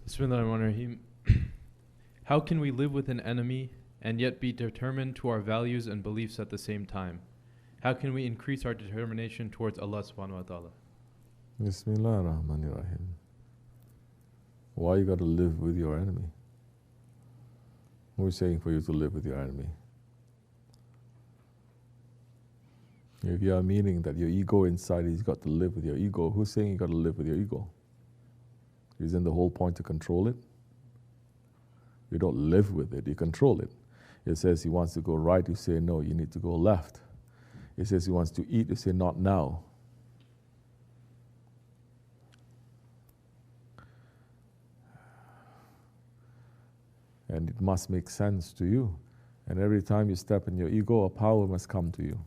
Bismillahirrahmanirrahim. How can we live with an enemy and yet be determined to our values and beliefs at the same time? How can we increase our determination towards Allah subhanahu wa ta'ala? Bismillahirrahmanirrahim. Why you got to live with your enemy? Who's saying for you to live with your enemy? If you are meaning that your ego inside is got to live with your ego, who's saying you got to live with your ego? Isn't the whole point to control it? You don't live with it, you control it. It says he wants to go right, you say no, you need to go left. It says he wants to eat, you say not now. And it must make sense to you. And every time you step in your ego, a power must come to you,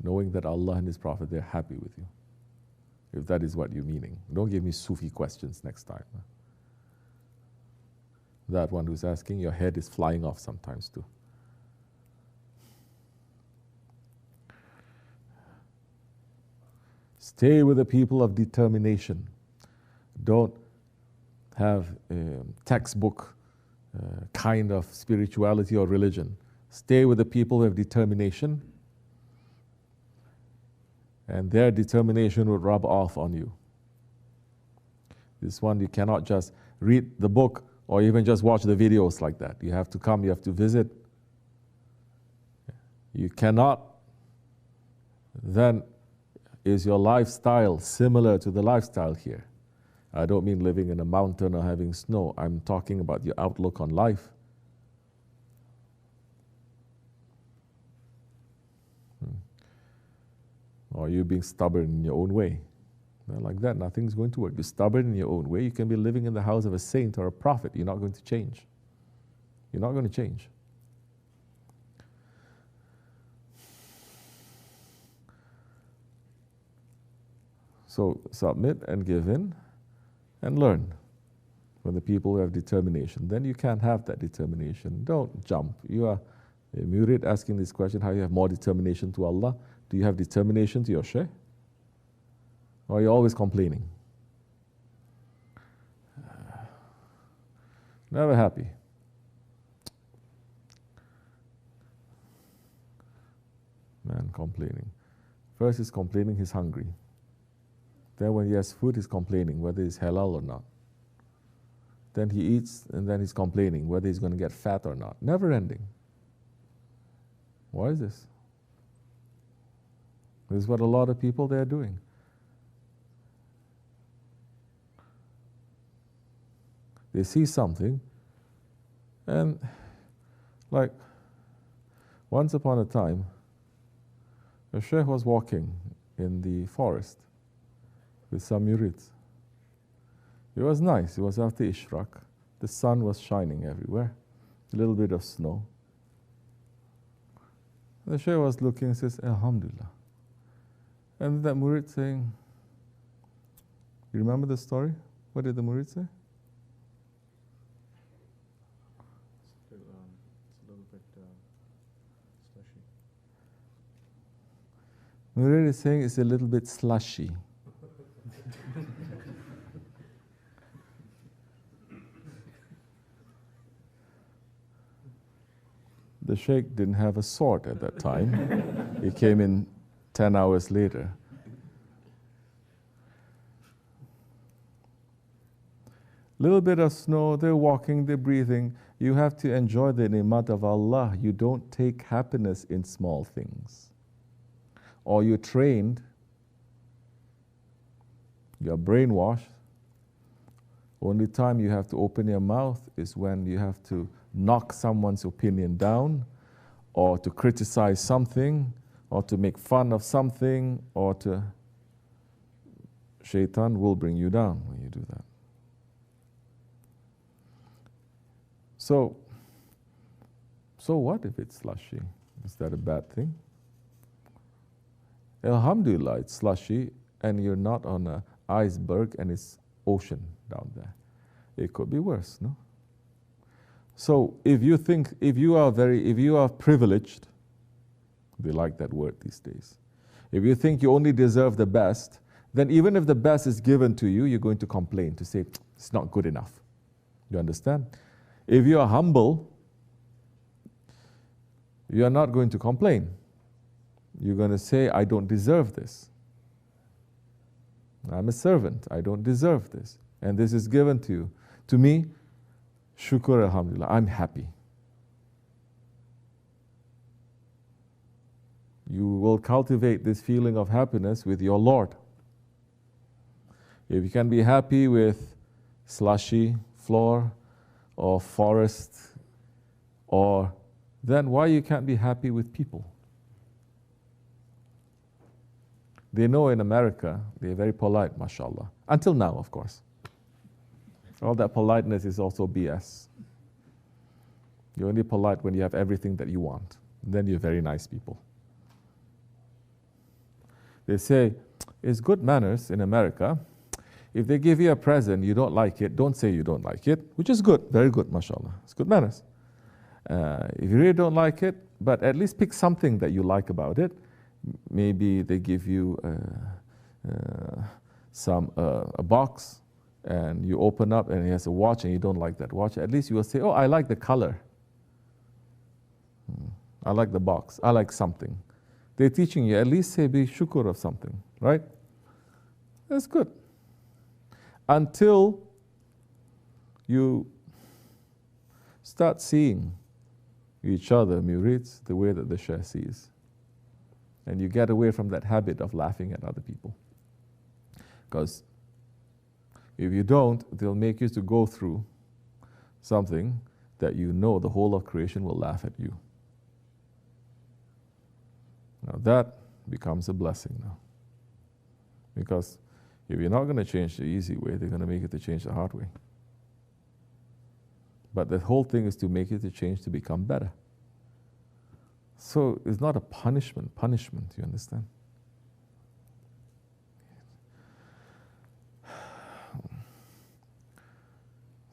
knowing that Allah and His Prophet, they're happy with you. If that is what you're meaning. Don't give me Sufi questions next time. That one who's asking, your head is flying off sometimes too. Stay with the people of determination. Don't have a textbook kind of spirituality or religion. Stay with the people who have determination, and their determination will rub off on you. This one, you cannot just read the book or even just watch the videos like that. You have to come, you have to visit. You cannot, then is your lifestyle similar to the lifestyle here? I don't mean living in a mountain or having snow. I'm talking about your outlook on life. Or you being stubborn in your own way. Well, like that, nothing's going to work. You're stubborn in your own way. You can be living in the house of a saint or a prophet. You're not going to change. You're not going to change. So submit and give in and learn from the people who have determination. Then you can't have that determination. Don't jump. You are a murid asking this question, how you have more determination to Allah. Do you have determination to your shaykh? Or are you always complaining? Never happy. Man complaining. First he's complaining he's hungry. Then when he has food, he's complaining whether it's halal or not. Then he eats and then he's complaining whether he's going to get fat or not. Never ending. Why is this? This is what a lot of people they are doing. They see something, and like once upon a time, a sheikh was walking in the forest with some murids. It was nice. It was after Ishraq. The sun was shining everywhere. A little bit of snow. The sheikh was looking and says, Alhamdulillah. And that murid saying, you remember the story? What did the murid say? It's a little bit slushy. Murid is saying it's a little bit slushy. The sheikh didn't have a sword at that time. He came in 10 hours later. Little bit of snow, they're walking, they're breathing. You have to enjoy the ni'mat of Allah. You don't take happiness in small things. Or you're trained, you're brainwashed. Only time you have to open your mouth is when you have to knock someone's opinion down, or to criticize something, or to make fun of something, or to... Shaitan will bring you down when you do that. So what if it's slushy? Is that a bad thing? Alhamdulillah, it's slushy, and you're not on an iceberg and it's ocean down there. It could be worse, no? So if you are privileged, they like that word these days. If you think you only deserve the best, then even if the best is given to you, you're going to complain, to say, it's not good enough. You understand? If you are humble, you are not going to complain. You're going to say, I don't deserve this. I'm a servant. I don't deserve this. And this is given to you. To me, shukr alhamdulillah, I'm happy. You will cultivate this feeling of happiness with your Lord. If you can be happy with slushy floor or forest, or then why you can't be happy with people? They know in America, they're very polite, mashallah. Until now, of course. All that politeness is also BS. You're only polite when you have everything that you want. Then you're very nice people. They say, it's good manners in America. If they give you a present, you don't like it, don't say you don't like it, which is good, very good, mashallah. It's good manners. If you really don't like it, but at least pick something that you like about it. Maybe they give you a box, and you open up and it has a watch and you don't like that watch. At least you will say, oh, I like the color. I like the box. I like something. They're teaching you, at least say be shukr of something, right? That's good. Until you start seeing each other, murids, the way that the Shaykh sees. And you get away from that habit of laughing at other people. Because if you don't, they'll make you to go through something that you know the whole of creation will laugh at you. Now that becomes a blessing now. Because if you're not going to change the easy way, they're going to make you to change the hard way. But the whole thing is to make you to change to become better. So it's not a punishment, you understand?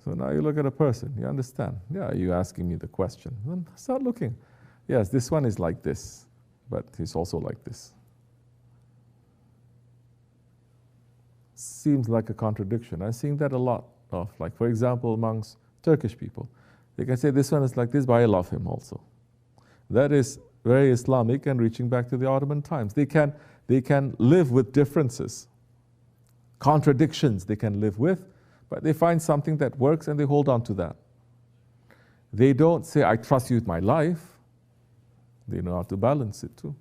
So now you look at a person, you understand. Yeah, you're asking me the question. Then start looking. Yes, this one is like this, but he's also like this. Seems like a contradiction. I'm seeing that a lot of, like, for example, amongst Turkish people. They can say this one is like this, but I love him also. That is very Islamic and reaching back to the Ottoman times. They can live with differences. Contradictions they can live with, but they find something that works and they hold on to that. They don't say, I trust you with my life. They know how to balance it too.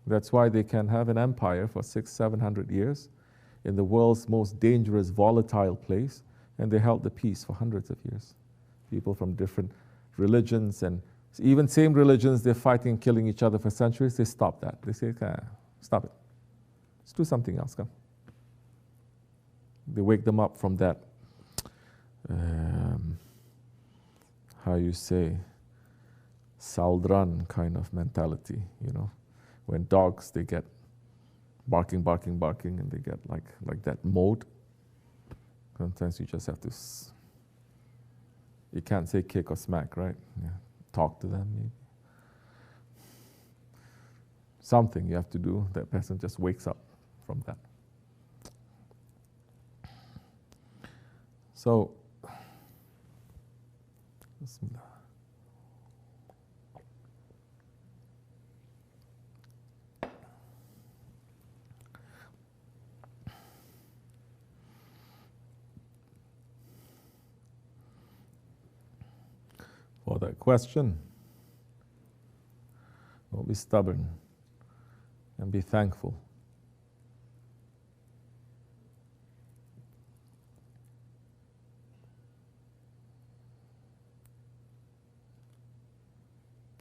That's why they can have an empire for 600-700 years in the world's most dangerous, volatile place, and they held the peace for hundreds of years. People from different religions, and even same religions, they're fighting and killing each other for centuries. They stop that. They say, stop it. Let's do something else, come. They wake them up from that, how you say, saldran kind of mentality, you know. When dogs, they get barking, and they get like that mode. Sometimes you just have to, you can't say kick or smack, right? Yeah. Talk to them, maybe. Something you have to do, that person just wakes up from that. So, Bismillah. For that question, don't be stubborn and be thankful.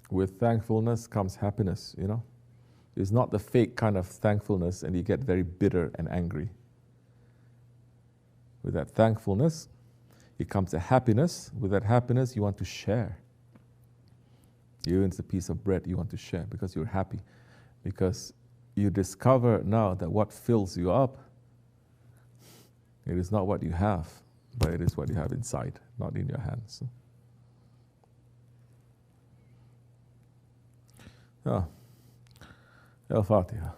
With thankfulness comes happiness, you know. It's not the fake kind of thankfulness and you get very bitter and angry. With that thankfulness, it comes a happiness. With that happiness, you want to share. Even it's a piece of bread you want to share because you're happy. Because you discover now that what fills you up, it is not what you have, but it is what you have inside, not in your hands. Al-Fatiha.